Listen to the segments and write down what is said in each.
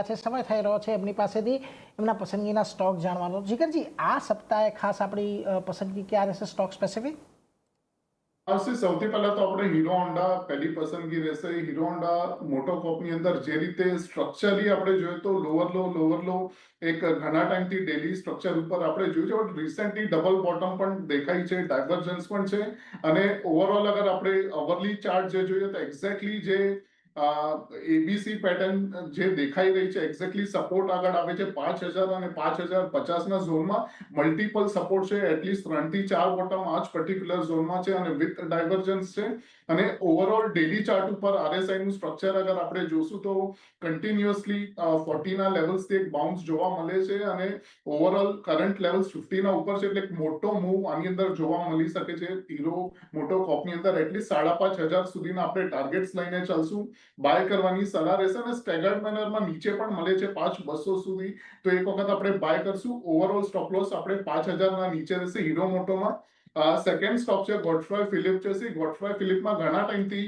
છે સમય થઈ રહ્યો છે એમની પાસેથી એમના પસંદગીના સ્ટોક જાણવાનો। જીગરજી, આ સપ્તાહે ખાસ આપણી પસંદગી ક્યાં રહેશે સ્ટોક સ્પેસિફિક? સૌથી પહેલા તો આપણે હીરો હોન્ડા પહેલી પસંદગી રહેશે। હીરો હોન્ડા મોટો કોપની અંદર જે રીતે સ્ટ્રક્ચરલી આપણે જોઈએ તો લોવર લો એક ઘણા ટાઈમથી ડેલી સ્ટ્રક્ચર ઉપર આપણે જોયું છે, બટ રિસેન્ટલી ડબલ બોટમ પણ દેખાય છે, ડાયવર્જન્સ પણ છે, અને ઓવરઓલ અગર આપણે અવરલી ચાર્ટ જે જોઈએ તો એક્ઝેક્ટલી જે એબીસી પેટર્ન જે દેખાઈ રહી છે, એક્ઝેક્ટલી સપોર્ટ આગળ આવે છે 5000 અને 5050 ના ઝોનમાં મલ્ટિપલ સપોર્ટ છે, એટલીસ્ટ 3 થી 4 બોટમ આ જ પર્ટિક્યુલર ઝોનમાં છે અને વિથ ડાયવર્જન્સ છે। અને ઓવરઓલ ડેલી ચાર્ટ ઉપર આરએસઆઈ નું સ્ટ્રક્ચર અગર આપણે જોશું તો કન્ટિન્યુઅસલી 40 ના લેવલ્સથી એક બાઉન્સ જોવા મળે છે અને ઓવરઓલ કરંટ લેવલ્સ 50 ના ઉપર છે, એટલે એક મોટો મૂવ આની અંદર જોવા મળી શકે છે। હીરો મોટો કોપની અંદર એટલીસ્ટ 5500 સુધીના આપણે ટાર્ગેટ્સ લઈને ચાલશું, બાય કરવાની સલાહ રહેશે અને સ્ટેગર્ડ મેનરમાં નીચે પણ મળે છે 5200 સુધી, તો એક વખત આપણે બાય કરશું। ઓવરઓલ સ્ટોપ લોસ આપણે 5000 ના નીચે રહેશે હીરો મોટોમાં। સેકન્ડ સ્ટોક છે ગોડફ્રાય ફિલિપ છે। ગોડફ્રાય ફિલિપમાં ઘણા ટાઈમથી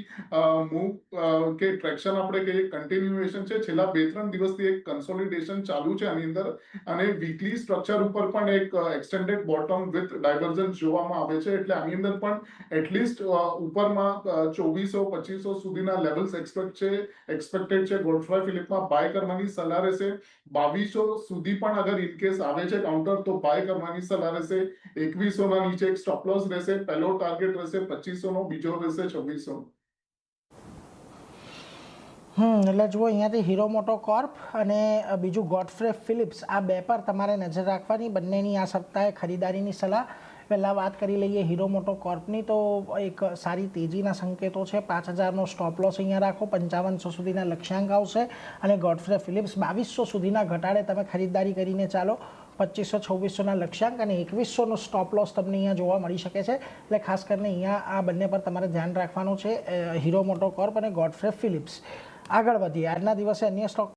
મૂવ કે ટ્રેક્શન આપણે કહીએ કન્ટિન્યુએશન છે, છેલ્લા 2-3 દિવસથી એક કન્સોલિડેશન ચાલુ છે આની અંદર, અને વીકલી સ્ટ્રક્ચર ઉપર પણ એક એક્સટેન્ડેડ બોટમ વિથ ડાયવર્જન્સ જોવામાં આવે છે, એટલે આની અંદર પણ એટલીસ્ટ ઉપરમાં 2400-2500 સુધીના લેવલ્સ એક્સપેક્ટેડ છે। ગોડફ્રાય ફિલિપમાં બાય કરવાની સલાહ રહેશે। 2200 સુધી પણ અગર ઇનકેસ આવે છે કાઉન્ટર તો બાય કરવાની સલાહ રહેશે। 2100 ના નીચે એક સ્ટોપ લોસ રહેશે, પહેલો ટાર્ગેટ રહેશે 2500 નો, બીજો રહેશે 2600 નો। એટલે જુઓ, અહીંયાથી હીરો મોટો કોર્પ અને બીજું ગોડફ્રે ફિલિપ્સ, આ બે પર તમારે નજર રાખવાની, બંનેની આ સપ્તાહે ખરીદારીની સલાહ। પહેલાં વાત કરી લઈએ હીરો મોટો કોર્પની, તો એક સારી તેજીના સંકેતો છે। 5000નો સ્ટોપ લોસ અહીંયા રાખો, 5500 સુધીના લક્ષ્યાંક આવશે, અને ગોડફ્રે ફિલિપ્સ 2200 સુધીના ઘટાડે તમે ખરીદારી કરીને ચાલો, 2500-2600ના લક્ષ્યાંક અને 2100નો સ્ટોપ લોસ તમને અહીંયા જોવા મળી શકે છે। એટલે ખાસ કરીને અહીંયા આ બંને પર તમારે ધ્યાન રાખવાનું છે, હીરો મોટો કોર્પ અને ગોડફ્રે ફિલિપ્સ। આગળ વધીએ, આજના દિવસે અન્ય સ્ટોક